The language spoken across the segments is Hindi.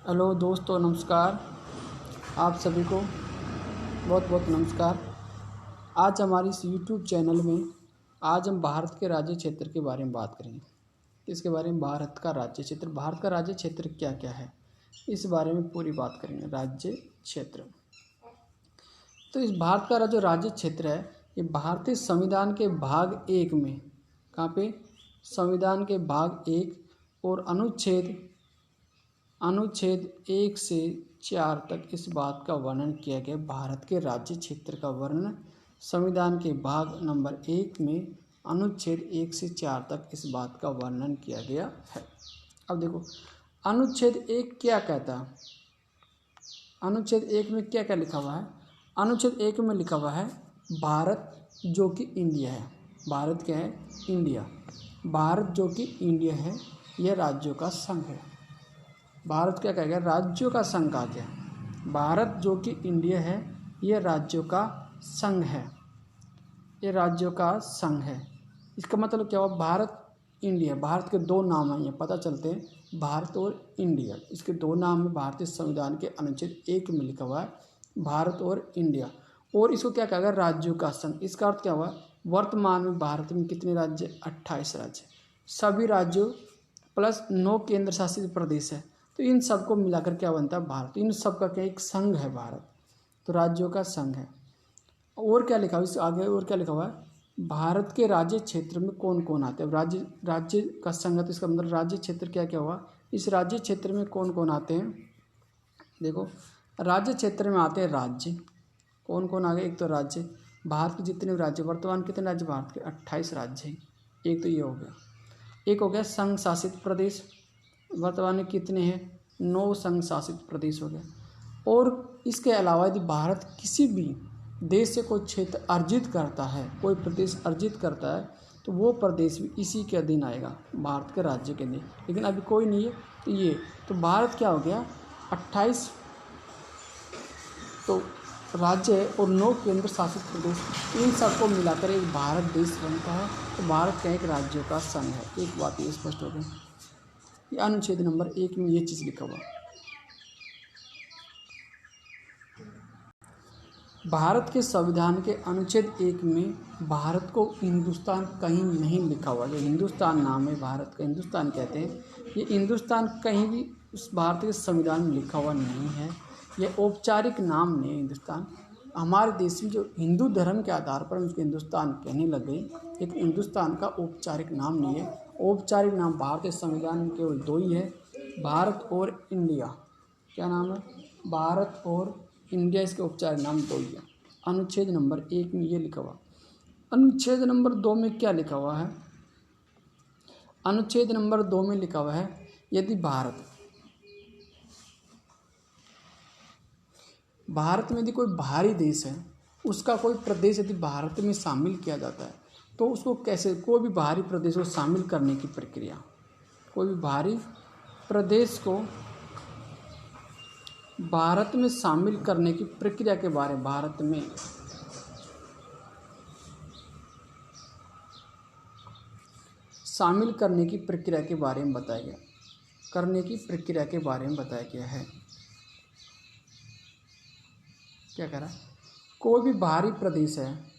हेलो दोस्तों, नमस्कार। आप सभी को बहुत बहुत नमस्कार। आज हमारी इस यूट्यूब चैनल में आज हम भारत के राज्य क्षेत्र के बारे में बात करेंगे। इसके बारे में भारत का राज्य क्षेत्र क्या क्या है, इस बारे में पूरी बात करेंगे। राज्य क्षेत्र, तो इस भारत का जो राज्य क्षेत्र है, ये भारतीय संविधान के भाग 1 में, कहाँ पे, संविधान के भाग 1 और अनुच्छेद 1 से 4 तक इस बात का वर्णन किया गया। भारत के राज्य क्षेत्र का वर्णन संविधान के भाग नंबर 1 में अनुच्छेद 1 से 4 तक इस बात का वर्णन किया गया है। अब देखो, अनुच्छेद 1 क्या कहता है। अनुच्छेद 1 में क्या क्या लिखा हुआ है। अनुच्छेद 1 में लिखा हुआ है भारत जो कि इंडिया है। भारत क्या है? इंडिया। भारत जो कि इंडिया है, यह राज्यों का संघ है। भारत क्या कहेगा? राज्यों का संघ का क्या? भारत जो कि इंडिया है, यह राज्यों का संघ है। ये राज्यों का संघ है। इसका मतलब क्या हुआ? भारत, इंडिया। भारत के दो नाम हैं, ये पता चलते हैं, भारत और इंडिया। इसके दो नाम है भारतीय संविधान के अनुच्छेद 1 में लिखा हुआ है, भारत और इंडिया। और इसको क्या कहेगा? राज्यों का संघ। इसका अर्थ क्या हुआ? वर्तमान में भारत में कितने राज्य? 28 राज्य। सभी राज्यों प्लस 9 केंद्र शासित प्रदेश है, तो इन सबको मिलाकर क्या बनता है? भारत। इन सब का क्या? एक संघ है भारत, तो राज्यों का संघ है। और क्या लिखा हुआ है? इस आगे और क्या लिखा हुआ है? भारत के राज्य क्षेत्र में कौन कौन आते हैं? राज्य का संघ है, तो इसका मतलब राज्य क्षेत्र क्या क्या हुआ? इस राज्य क्षेत्र में कौन कौन आते हैं? देखो, राज्य क्षेत्र में आते हैं राज्य। कौन कौन आ गए? एक तो राज्य, भारत के जितने भी राज्य, वर्तमान कितने राज्य भारत के? 28 राज्य हैं। एक तो ये हो गया। एक हो गया संघ शासित प्रदेश, वर्तमान में कितने हैं? 9 संघ शासित प्रदेश हो गए। और इसके अलावा यदि भारत किसी भी देश से कोई क्षेत्र अर्जित करता है, कोई प्रदेश अर्जित करता है, तो वो प्रदेश भी इसी के अधीन आएगा, भारत के राज्य के लिए। लेकिन अभी कोई नहीं है, तो ये तो भारत क्या हो गया? 28 तो राज्य है और 9 केंद्र शासित प्रदेश, इन सबको मिलाकर एक भारत देश बनता है। तो भारत का एक राज्यों का संघ है। एक बात ये स्पष्ट हो गई। ये अनुच्छेद नंबर 1 में ये चीज़ लिखा हुआ। भारत के संविधान के अनुच्छेद 1 में भारत को हिंदुस्तान कहीं नहीं लिखा हुआ। जो हिंदुस्तान नाम है भारत का, हिंदुस्तान कहते हैं, ये हिंदुस्तान कहीं भी उस भारत के संविधान में लिखा हुआ नहीं है। ये औपचारिक नाम नहीं है हिंदुस्तान। हमारे देश में जो हिंदू धर्म के आधार पर उसको हिंदुस्तान कहने लग गए, लेकिन हिंदुस्तान का औपचारिक नाम नहीं है। औपचारिक नाम भारतीय संविधान में केवल 2 ही है, भारत और इंडिया। क्या नाम है? भारत और इंडिया, इसके औपचारिक नाम 2 ही है। अनुच्छेद नंबर 1 में ये लिखा हुआ। अनुच्छेद नंबर 2 में क्या लिखा हुआ है? अनुच्छेद नंबर 2 में लिखा हुआ है, यदि भारत में यदि कोई बाहरी देश है, उसका कोई प्रदेश यदि भारत में शामिल किया जाता है, तो उसको कैसे, कोई भी बाहरी प्रदेश को शामिल करने की प्रक्रिया, कोई भी बाहरी प्रदेश को भारत में शामिल करने की प्रक्रिया के बारे में, भारत में शामिल करने की प्रक्रिया के बारे में बताया गया, करने की प्रक्रिया के बारे में बताया गया है। क्या कह रहा है? कोई भी बाहरी प्रदेश है,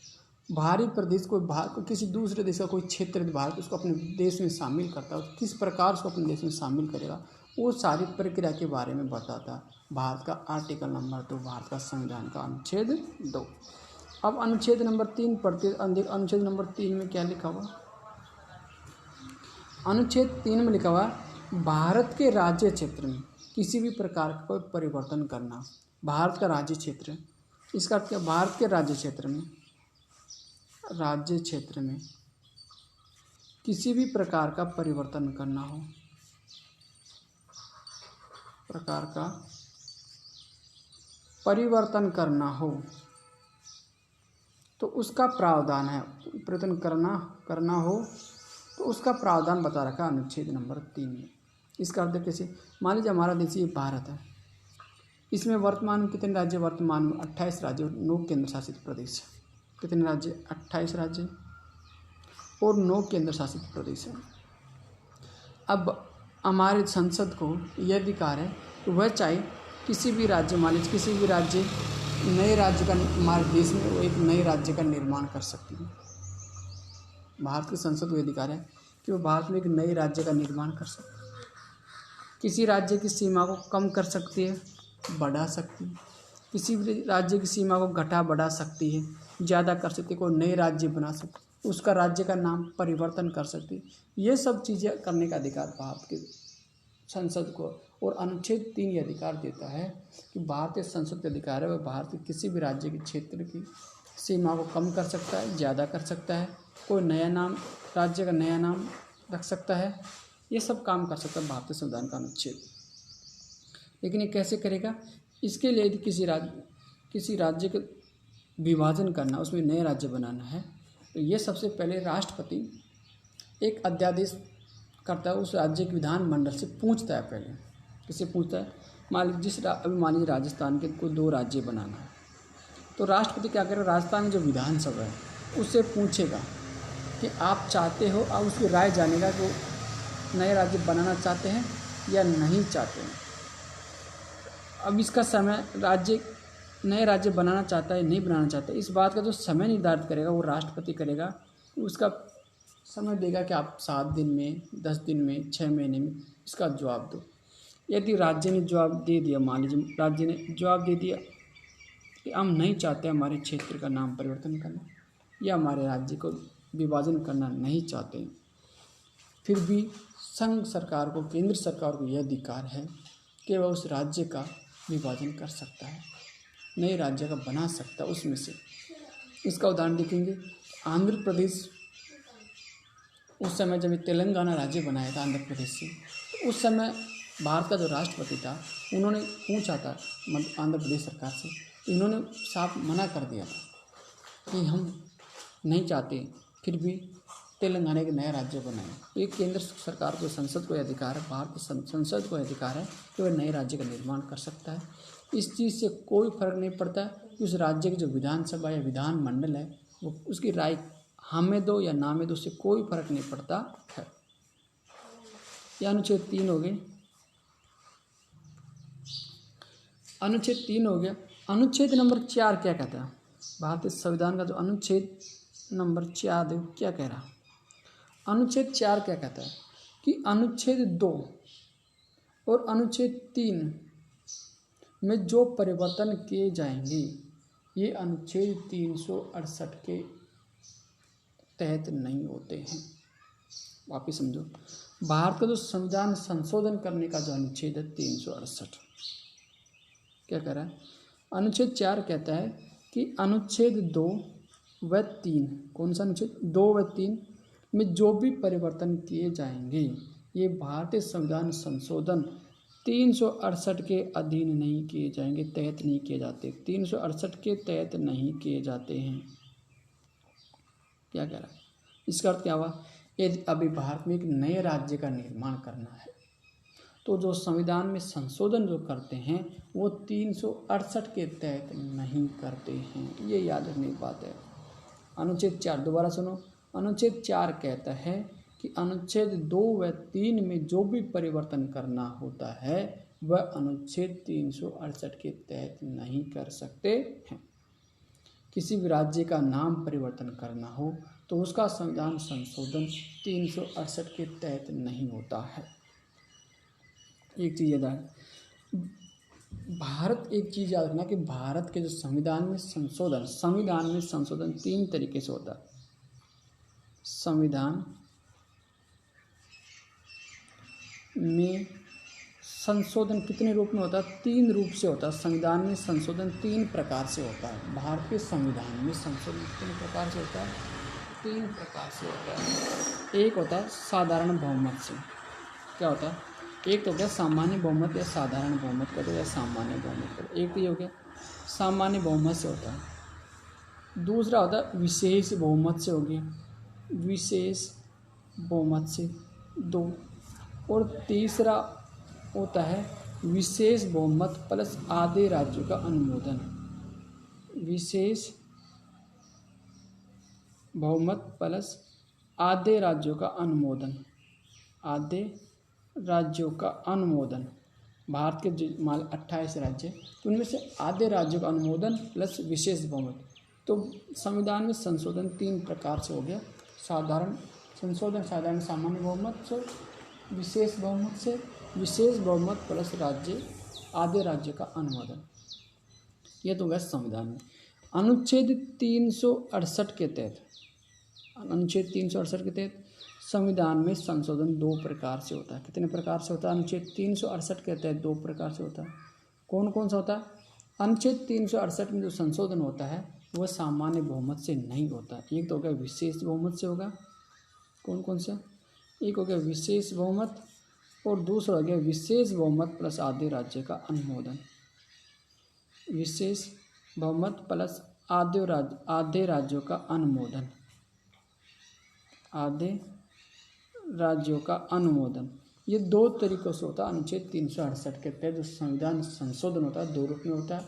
बाहरी प्रदेश कोई किसी दूसरे देश का कोई क्षेत्र भारत उसको अपने देश में शामिल करता है, किस प्रकार उसको अपने देश में शामिल करेगा, वो सारी प्रक्रिया के बारे में बताता है भारत का आर्टिकल नंबर 2, भारत का संविधान का अनुच्छेद 2। अब अनुच्छेद नंबर 3 पढ़ते। अनुच्छेद नंबर 3 में क्या लिखा हुआ? अनुच्छेद 3 में लिखा हुआ, भारत के राज्य क्षेत्र में किसी भी प्रकार का कोई परिवर्तन करना। भारत का राज्य क्षेत्र, इसका अर्थ क्या? भारत के राज्य क्षेत्र में किसी भी प्रकार का परिवर्तन करना हो, तो उसका प्रावधान है। परिवर्तन करना हो तो उसका प्रावधान बता रखा अनुच्छेद नंबर 3 में। इसका अर्थ कैसे? मान लीजिए हमारा देश ये भारत है, इसमें वर्तमान में कितने राज्य? वर्तमान में 28 राज्य और 9 केंद्र शासित प्रदेश। कितने राज्य? 28 राज्य और 9 केंद्र शासित प्रदेश हैं। अब हमारे संसद को यह अधिकार है तो वह चाहे किसी भी राज्य, मान लीजिए किसी भी राज्य नए राज्य का, हमारे देश में वो एक नए राज्य का निर्माण कर सकती है। भारत की संसद को अधिकार है कि वो भारत में एक नए राज्य का निर्माण कर सकती है। किसी राज्य की सीमा को कम कर सकती है, बढ़ा सकती है। किसी भी राज्य की सीमा को घटा बढ़ा सकती है, ज़्यादा कर सकती है, कोई नए राज्य बना सकती है, उसका राज्य का नाम परिवर्तन कर सकती है। ये सब चीज़ें करने का अधिकार भारत की संसद को, और अनुच्छेद 3 ये अधिकार देता है कि भारतीय संसद का अधिकार है वह भारत के किसी भी राज्य के क्षेत्र की सीमा को कम कर सकता है, ज़्यादा कर सकता है, कोई नया नाम, राज्य का नया नाम रख सकता है, ये सब काम कर सकता है भारतीय संविधान का अनुच्छेद। लेकिन ये कैसे करेगा? इसके लिए यदि किसी राज्य के विभाजन करना, उसमें नए राज्य बनाना है, तो ये सबसे पहले राष्ट्रपति एक अध्यादेश करता है, उस राज्य के विधानमंडल से पूछता है। पहले किससे पूछता है? मान लीजिए राजस्थान के को 2 राज्य बनाना है, तो राष्ट्रपति क्या करेगा? राजस्थान की जो विधानसभा है उससे पूछेगा कि आप चाहते हो, और उसकी राय जानेगा कि वो नए राज्य बनाना चाहते हैं या नहीं चाहते हैं। अब इसका समय, नए राज्य बनाना चाहता है नहीं बनाना चाहता है, इस बात का जो समय निर्धारित करेगा वो राष्ट्रपति करेगा। उसका समय देगा कि आप 7 दिन में, 10 दिन में, 6 महीने में इसका जवाब दो। यदि राज्य ने जवाब दे दिया, मान लीजिए राज्य ने जवाब दे दिया कि हम नहीं चाहते हमारे क्षेत्र का नाम परिवर्तन करना, या हमारे राज्य को विभाजन करना नहीं चाहते, फिर भी संघ सरकार को, केंद्र सरकार को यह अधिकार है कि वह उस राज्य का विभाजन कर सकता है, नए राज्य का बना सकता है उसमें से। इसका उदाहरण देखेंगे, आंध्र प्रदेश, उस समय जब तेलंगाना राज्य बनाया था आंध्र प्रदेश से, तो उस समय भारत का जो राष्ट्रपति था उन्होंने पूछा था आंध्र प्रदेश सरकार से, तो इन्होंने साफ मना कर दिया था कि हम नहीं चाहते, फिर भी तेलंगाना के नया राज्य बनाए। तो ये केंद्र सरकार को, संसद को अधिकार है, भारत संसद को अधिकार है कि वह नए राज्य का निर्माण कर सकता है। इस चीज़ से कोई फर्क नहीं पड़ता कि उस राज्य की जो विधानसभा या विधानमंडल है वो उसकी राय हाँ में दो या ना में दो, उससे कोई फर्क नहीं पड़ता है। यह अनुच्छेद 3 हो गए। अनुच्छेद 3 हो गया। अनुच्छेद नंबर 4 क्या कहता है? भारतीय संविधान का जो अनुच्छेद नंबर 4 देखो क्या कह रहा। अनुच्छेद 4 क्या कहता है कि अनुच्छेद 2 और अनुच्छेद 3 में जो परिवर्तन किए जाएंगे ये अनुच्छेद 368 के तहत नहीं होते हैं। वापिस समझो, भारत का जो संविधान संशोधन करने का जो अनुच्छेद है 368 क्या कह रहा है? अनुच्छेद 4 कहता है कि अनुच्छेद 2 व 3, कौन सा अनुच्छेद? 2 व 3 में जो भी परिवर्तन किए जाएंगे ये भारतीय संविधान संशोधन 368 के अधीन नहीं किए जाएंगे, तहत नहीं किए जाते, 368 के तहत नहीं किए जाते हैं। क्या कह रहा है? इसका अर्थ क्या हुआ? यदि अभी भारत में एक नए राज्य का निर्माण करना है तो जो संविधान में संशोधन जो करते हैं वो 368 के तहत नहीं करते हैं। ये याद रखने की बात है। अनुच्छेद 4 दोबारा सुनो। अनुच्छेद 4 कहता है कि अनुच्छेद 2 व 3 में जो भी परिवर्तन करना होता है वह अनुच्छेद 368 के तहत नहीं कर सकते हैं। किसी भी राज्य का नाम परिवर्तन करना हो तो उसका संविधान संशोधन 368 के तहत नहीं होता है। एक चीज़ याद है, भारत, एक चीज़ याद रखना कि भारत के जो संविधान में संशोधन 3 तरीके से होता है। संविधान में संशोधन कितने रूप में होता है? 3 रूप से होता है। संविधान में संशोधन 3 प्रकार से होता है। भारत के संविधान में संशोधन कितने प्रकार से होता है? 3 प्रकार से होता है। एक होता है साधारण बहुमत से। क्या होता है? एक तो हो गया सामान्य बहुमत या साधारण बहुमत का, तो या सामान्य बहुमत का। एक तो ये हो गया सामान्य बहुमत से होता है। दूसरा होता है विशेष बहुमत से, हो गया विशेष बहुमत से 2। और तीसरा होता है विशेष बहुमत प्लस आधे राज्यों का अनुमोदन। विशेष बहुमत प्लस आधे राज्यों का अनुमोदन, आधे राज्यों का अनुमोदन। भारत के मान 28 राज्य, तो उनमें से आधे राज्यों का अनुमोदन प्लस विशेष बहुमत। तो संविधान में संशोधन 3 प्रकार से हो गया, साधारण संशोधन, साधारण सामान्य बहुमत से, विशेष बहुमत से, विशेष बहुमत प्लस राज्य आधे राज्य का अनुमोदन। यह तो गया संविधान में। अनुच्छेद 368 के तहत, अनुच्छेद 368 के तहत संविधान में संशोधन 2 प्रकार से होता है। कितने प्रकार से होता है? अनुच्छेद 368 के तहत 2 प्रकार से होता है। कौन कौन सा होता है? अनुच्छेद 368 में जो संशोधन होता है वह सामान्य बहुमत से नहीं होता। एक तो हो गया विशेष बहुमत से होगा। कौन कौन सा? एक हो गया विशेष बहुमत और दूसरा हो गया विशेष बहुमत प्लस आधे राज्य का अनुमोदन। विशेष बहुमत प्लस आधे राज्यों का अनुमोदन, आधे राज्यों का अनुमोदन। ये 2 तरीक़ों से होता है। अनुच्छेद 368 के तहत जो संविधान संशोधन होता है 2 रूप में होता है।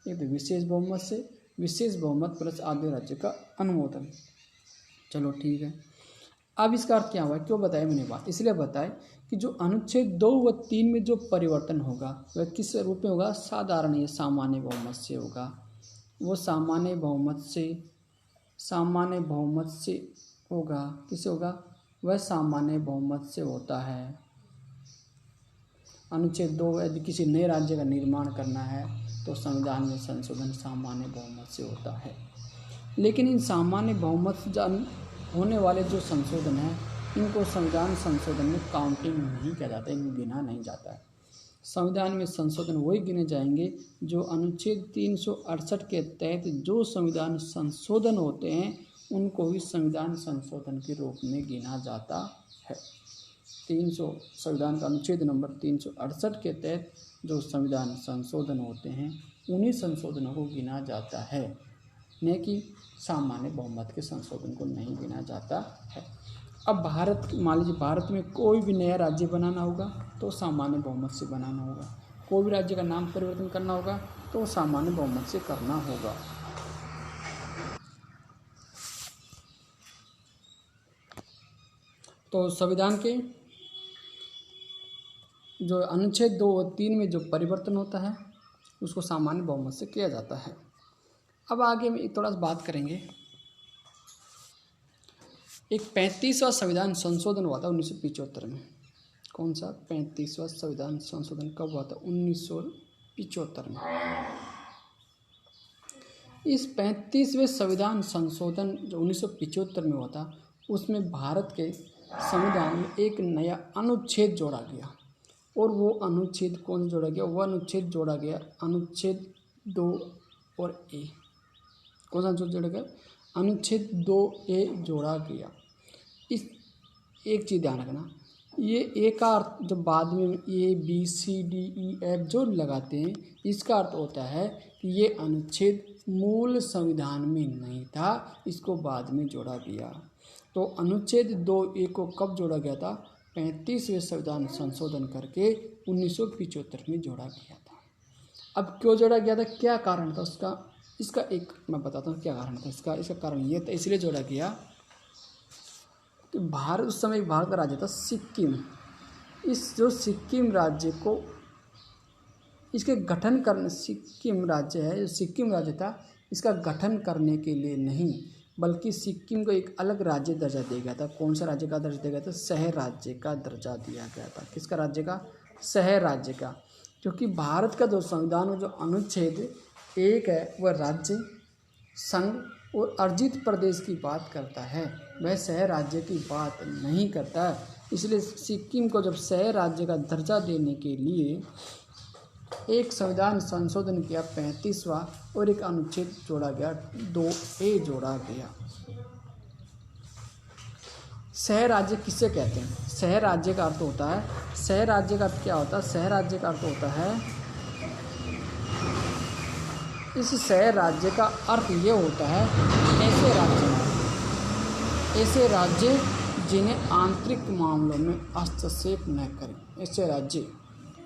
एक तो विशेष बहुमत से, विशेष बहुमत प्लस आधे राज्य का अनुमोदन। चलो ठीक है। अब इसका अर्थ क्या हुआ, क्यों बताया मैंने बात? इसलिए बताए कि जो अनुच्छेद 2 व 3 में जो परिवर्तन होगा वह किस रूप में होगा? साधारण या सामान्य बहुमत से होगा। वो सामान्य बहुमत से होगा। किससे होगा? वह सामान्य बहुमत से होता है। अनुच्छेद 2 यदि किसी नए राज्य का निर्माण करना है तो संविधान में संशोधन सामान्य बहुमत से होता है। लेकिन इन सामान्य बहुमत से होने वाले जो संशोधन हैं इनको संविधान संशोधन में काउंटिंग नहीं किया जाता, इनको गिना नहीं जाता है। संविधान में संशोधन वही गिने जाएंगे जो अनुच्छेद 368 के तहत जो संविधान संशोधन होते हैं उनको भी संविधान संशोधन के रूप में गिना जाता है। संविधान का अनुच्छेद नंबर 368 के तहत जो संविधान संशोधन होते हैं उन्हीं संशोधनों को गिना जाता है, न कि सामान्य बहुमत के संशोधन को नहीं गिना जाता है। अब मान लीजिए भारत में कोई भी नया राज्य बनाना होगा तो सामान्य बहुमत से बनाना होगा। कोई भी राज्य का नाम परिवर्तन करना होगा तो सामान्य बहुमत से करना होगा। तो संविधान के जो अनुच्छेद 2 और 3 में जो परिवर्तन होता है उसको सामान्य बहुमत से किया जाता है। अब आगे में थोड़ा सा बात करेंगे। एक 35वां संविधान संशोधन हुआ था 1975 में। कौन सा? 35वां संविधान संशोधन कब हुआ था? 1975 में। इस 35वें संविधान संशोधन जो 1975 में हुआ था उसमें भारत के संविधान में एक नया अनुच्छेद जोड़ा गया। और वो अनुच्छेद कौन जोड़ा गया? वह अनुच्छेद जोड़ा गया अनुच्छेद 2 और ए। कौन सा अनुच्छेद जोड़ा गया? अनुच्छेद 2A जोड़ा गया। इस एक चीज़ ध्यान रखना, ये ए का अर्थ जब बाद में ABCDEF जो लगाते हैं इसका अर्थ होता है कि ये अनुच्छेद मूल संविधान में नहीं था, इसको बाद में जोड़ा गया। तो अनुच्छेद 2A को कब जोड़ा गया था? 35वें संविधान संशोधन करके 1975 में जोड़ा गया था। अब क्यों जोड़ा गया था, क्या कारण था उसका? इसका एक मैं बताता हूँ क्या कारण था इसका कारण ये था, इसलिए जोड़ा गया कि भारत उस समय एक भारत का राज्य था सिक्किम। इस जो सिक्किम राज्य को इसके गठन करने, सिक्किम राज्य है जो सिक्किम राज्य था इसका गठन करने के लिए नहीं बल्कि सिक्किम को एक अलग राज्य दर्जा दिया गया था। कौन सा राज्य का दर्जा दिया गया था? शहर राज्य का दर्जा दिया गया था। किसका राज्य का? शहर राज्य का। क्योंकि भारत का जो संविधान में जो अनुच्छेद 1 है वह राज्य, संघ और अर्जित प्रदेश की बात करता है, वह शहर राज्य की बात नहीं करता है। इसलिए सिक्किम को जब शहर राज्य का दर्जा देने के लिए एक संविधान संशोधन किया 35वां और एक अनुच्छेद जोड़ा गया 2A जोड़ा गया। शहर राज्य किससे कहते हैं? शहर राज्य का अर्थ होता है, शहर राज्य का अर्थ क्या होता है? शहर राज्य का अर्थ होता है, इस शहर राज्य का अर्थ ये होता है ऐसे राज्य जिन्हें आंतरिक मामलों में हस्तक्षेप न करें।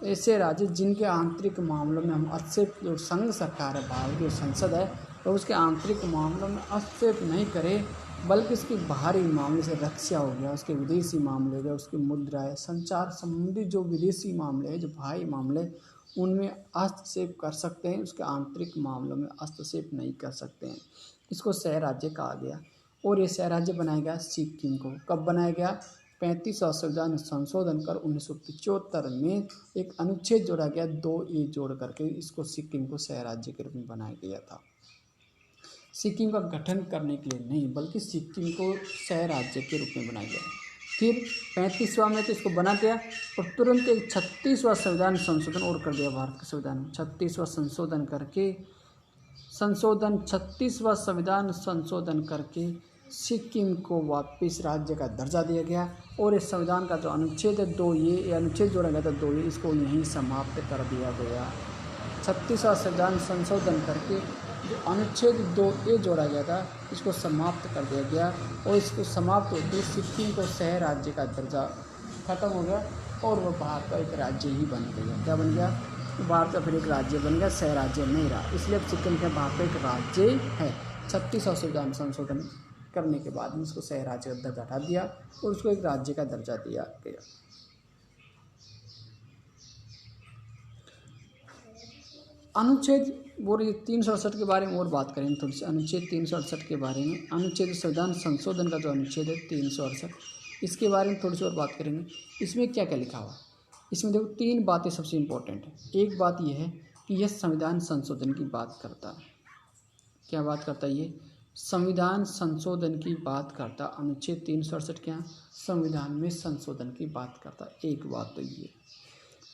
ऐसे राज्य जिनके आंतरिक मामलों में हम हस्तक्षेप, जो संघ सरकार है, भारत की संसद है, तो उसके आंतरिक मामलों में हस्तक्षेप नहीं करे, बल्कि उसके बाहरी मामले से रक्षा हो गया, उसके विदेशी मामले हो गए, उसकी मुद्रा है, संचार संबंधी जो विदेशी मामले हैं, जो बाहरी मामले, उनमें हस्तक्षेप कर सकते हैं, उसके आंतरिक मामलों में हस्तक्षेप नहीं कर सकते हैं। इसको सह राज्य कहा गया। और ये सह राज्य बनाया गया सिक्किम को। कब बनाया गया? 35वां संविधान संशोधन कर 1975 में एक अनुच्छेद जोड़ा गया, 2A जोड़ करके इसको सिक्किम को सह राज्य के रूप में बनाया गया था। सिक्किम का गठन करने के लिए नहीं, बल्कि सिक्किम को सह राज्य के रूप में बनाया गया। फिर 35वां में तो इसको बना दिया और तुरंत एक 36वां संविधान संशोधन और कर दिया भारत के संविधान में। 36वां संशोधन करके 36वां संविधान संशोधन करके सिक्किम को वापस राज्य का दर्जा दिया गया। और इस संविधान का जो अनुच्छेद है 2A, अनुच्छेद जोड़ा गया था 2A, इसको यहीं समाप्त कर दिया गया। 36वां संविधान संशोधन करके जो अनुच्छेद 2A जोड़ा गया था, इसको समाप्त कर दिया गया और इसको समाप्त होते सिक्किम को सह राज्य का दर्जा खत्म हो गया और वह भारत का एक राज्य ही बन गया। क्या बन गया? भारत का फिर एक राज्य बन गया, सह राज्य नहीं रहा। इसलिए अब सिक्किम के भारत का एक राज्य है। 36वां संविधान संशोधन करने के बाद में इसको सह राज्य का दर्जा हटा दिया और उसको एक राज्य का दर्जा दिया गया। अनुच्छेद वो 368 के बारे में और बात करेंगे थोड़ी सी। अनुच्छेद 368 के बारे में, अनुच्छेद संविधान संशोधन का जो अनुच्छेद है 368, इसके बारे में थोड़ी सी और बात करेंगे। इसमें क्या क्या लिखा हुआ? इसमें देखो 3 बातें सबसे इम्पोर्टेंट है। एक बात यह है कि यह संविधान संशोधन की बात करता है। क्या बात करता है? ये संविधान संशोधन की बात करता। अनुच्छेद 368 क्या? संविधान में संशोधन की बात करता। एक बात तो ये।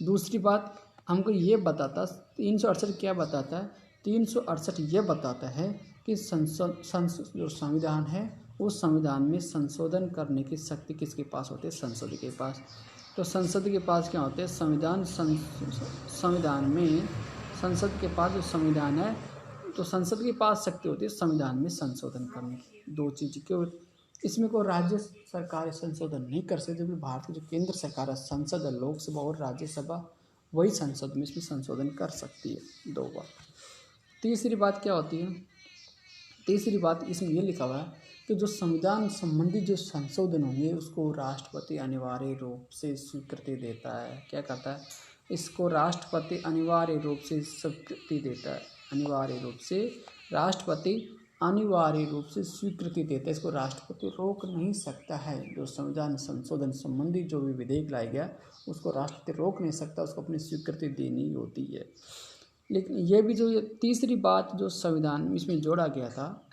दूसरी बात हमको ये बताता 368 क्या बताता है? 368 ये बताता है कि जो संविधान है उस संविधान में संशोधन करने की शक्ति किसके पास होती है? संसद के पास। तो संसद के पास क्या होते हैं? संविधान में संसद के पास जो संविधान है, तो संसद के पास शक्ति होती है संविधान में संशोधन करने की। 2 चीज़ क्यों? इसमें कोई राज्य सरकार संशोधन नहीं कर सकती, जबकि भारत की जो केंद्र सरकार है, संसद है, लोकसभा और राज्यसभा, वही संसद में इसमें संशोधन कर सकती है। 2 बात। तीसरी बात क्या होती है? तीसरी बात इसमें ये लिखा हुआ है कि जो संविधान संबंधी जो संशोधन होंगे उसको राष्ट्रपति अनिवार्य रूप से स्वीकृति देता है। क्या करता है? इसको राष्ट्रपति अनिवार्य रूप से स्वीकृति देता है। अनिवार्य रूप से राष्ट्रपति अनिवार्य रूप से स्वीकृति देता है। इसको राष्ट्रपति रोक नहीं सकता है। जो संविधान संशोधन संबंधी जो भी विधेयक लाया गया उसको राष्ट्रपति रोक नहीं सकता, उसको अपनी स्वीकृति देनी होती है। लेकिन ये भी जो तीसरी बात जो संविधान में इसमें जोड़ा गया था,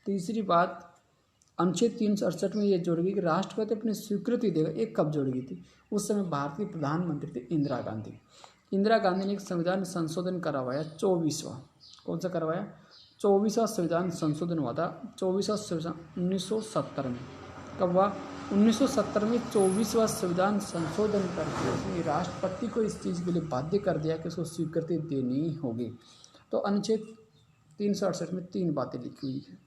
तीसरी बात अनुच्छेद 368 में ये जोड़ गई कि राष्ट्रपति अपनी स्वीकृति देगा। एक कब जोड़ी गई थी? उस समय भारत की प्रधानमंत्री थी इंदिरा गांधी। इंदिरा गांधी ने एक संविधान संशोधन करवाया 24वां। कौन सा करवाया? 24वां संविधान संशोधन हुआ था। 24वां संविधान 1970 में। कब हुआ? 1970 में 24वां संविधान संशोधन करके उसने राष्ट्रपति को इस चीज़ के लिए बाध्य कर दिया कि उसको स्वीकृति देनी होगी। तो अनुच्छेद 368 में 3 बातें लिखी हुई है।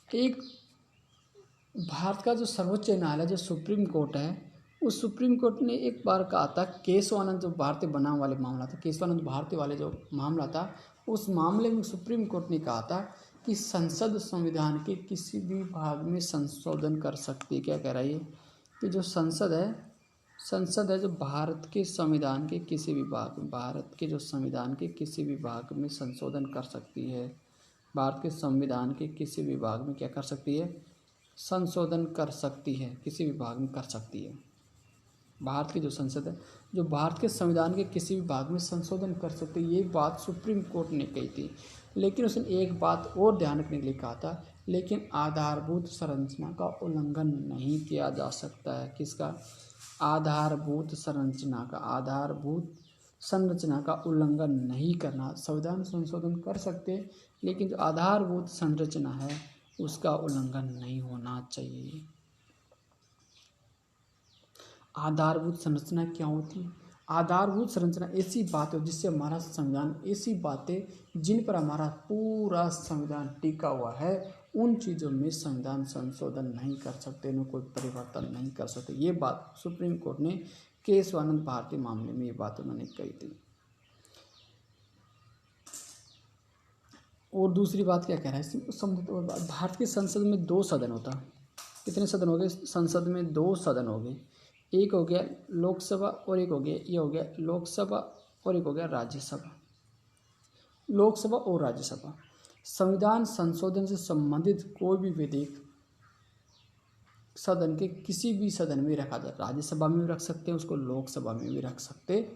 एक भारत का जो सर्वोच्च न्यायालय जो सुप्रीम कोर्ट है, उस सुप्रीम कोर्ट ने एक बार कहा था, केशवानंद जो भारतीय बनाम वाले मामला था, केशवानंद भारती वाले जो मामला था, उस मामले में सुप्रीम कोर्ट ने कहा था कि संसद संविधान के किसी भी भाग में संशोधन कर सकती है। क्या कह रहा है? कि जो संसद है जो भारत के संविधान के किसी भी भाग में, भारत के जो संविधान के किसी भी भाग में संशोधन कर सकती है। भारत के संविधान के किसी भी भाग में क्या कर सकती है? संशोधन कर सकती है। किसी भी भाग में कर सकती है। भारत की जो संसद है जो भारत के संविधान के किसी भी भाग में संशोधन कर सकती है, ये बात सुप्रीम कोर्ट ने कही थी। लेकिन उसने एक बात और ध्यान रखने के लिए कहा था, लेकिन आधारभूत संरचना का उल्लंघन नहीं किया जा सकता है। किसका? आधारभूत संरचना का उल्लंघन नहीं करना। संविधान संशोधन कर सकते, लेकिन जो आधारभूत संरचना है उसका उल्लंघन नहीं होना चाहिए। आधारभूत संरचना क्या होती है? आधारभूत संरचना ऐसी बात है जिससे हमारा संविधान, ऐसी बातें जिन पर हमारा पूरा संविधान टिका हुआ है, उन चीज़ों में संविधान संशोधन नहीं कर सकते, इनमें कोई परिवर्तन नहीं कर सकते। ये बात सुप्रीम कोर्ट ने केशवानंद भारती मामले में ये बात उन्होंने कही थी। और दूसरी बात क्या कह रहा है संसद और भारत की संसद में 2 सदन होता। कितने सदन हो गए संसद में? 2 सदन हो गए। एक हो गया लोकसभा और एक हो गया ये हो गया लोकसभा और एक हो गया राज्यसभा। लोकसभा और राज्यसभा संविधान संशोधन से संबंधित कोई भी विधेयक सदन के किसी भी सदन में रखा जाए। राज्यसभा में भी रख सकते हैं उसको, लोकसभा में भी रख सकते।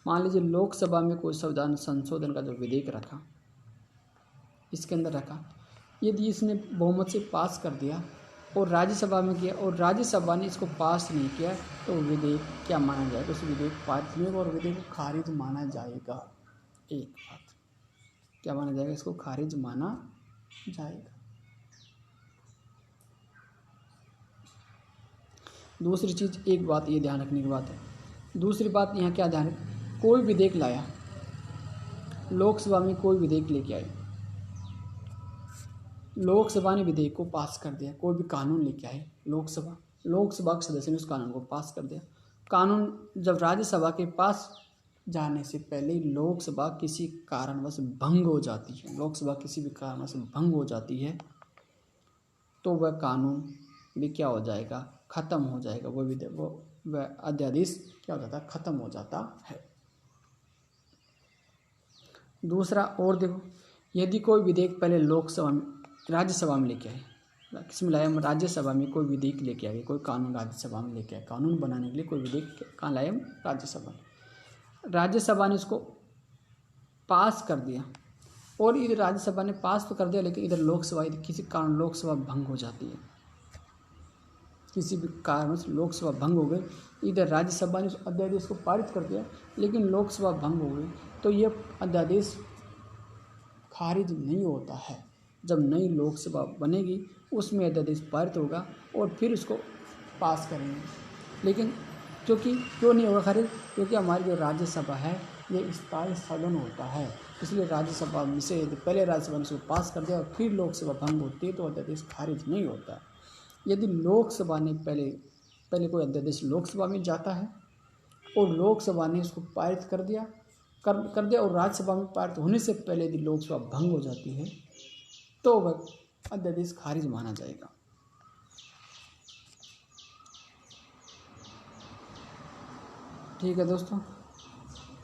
मान लीजिए लोकसभा में कोई संविधान संशोधन का जो विधेयक रखा, इसके अंदर रखा, यदि इसने बहुमत से पास कर दिया और राज्यसभा में किया और राज्यसभा ने इसको पास नहीं किया तो विधेयक क्या माना जाएगा? उस विधेयक पारित नहीं होगा और विधेयक को खारिज माना जाएगा। एक बात क्या माना जाएगा? इसको खारिज माना जाएगा। दूसरी चीज़, एक बात ये ध्यान रखने की बात है, दूसरी बात यहाँ क्या ध्यान, कोई विधेयक लाया, लोकसभा में कोई विधेयक लेके आए, लोकसभा ने विधेयक को पास कर दिया, कोई भी कानून लेके आए लोकसभा के सदस्य ने उस कानून को पास कर दिया। कानून जब राज्यसभा के पास जाने से पहले लोकसभा किसी कारणवश भंग हो जाती है, लोकसभा किसी भी कारणवश भंग हो जाती है तो वह कानून भी क्या हो जाएगा? ख़त्म हो जाएगा। वह अध्यादेश क्या हो जाता है? ख़त्म हो जाता है। दूसरा और देखो, यदि कोई विधेयक पहले लोकसभा में राज्यसभा में लेके आए, किस में लाया? राज्यसभा में कोई विधेयक लेके आए, कोई कानून राज्यसभा में लेके आए, कानून बनाने के लिए कोई विधेयक कहाँ लाए? राज्यसभा में। राज्यसभा ने उसको पास कर दिया और इधर राज्यसभा ने पास तो कर दिया लेकिन इधर लोकसभा किसी कारण लोकसभा भंग हो जाती है, किसी भी कारण से लोकसभा भंग हो गई, इधर राज्यसभा ने उस अध्यादेश को पारित कर दिया लेकिन लोकसभा भंग हो गई तो ये अध्यादेश खारिज नहीं होता है। जब नई लोकसभा बनेगी उसमें अध्यादेश पारित होगा और फिर उसको पास करेंगे। लेकिन क्यों नहीं होगा खारिज? क्योंकि हमारी जो राज्यसभा है ये स्थायी सदन होता है, इसलिए राज्यसभा में से पहले राज्यसभा ने उसको पास कर दिया और फिर लोकसभा भंग होती है तो अध्यादेश खारिज नहीं होता है। यदि लोकसभा ने पहले कोई अध्यादेश लोकसभा में जाता है और लोकसभा ने उसको पारित कर दिया और राज्यसभा में पारित होने से पहले यदि लोकसभा भंग हो जाती है तो वह अध्यादेश खारिज माना जाएगा। ठीक है दोस्तों,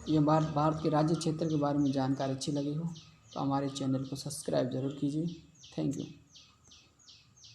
ये भारत के राज्य क्षेत्र के बारे में जानकारी अच्छी लगी हो तो हमारे चैनल को सब्सक्राइब जरूर कीजिए। Thank you.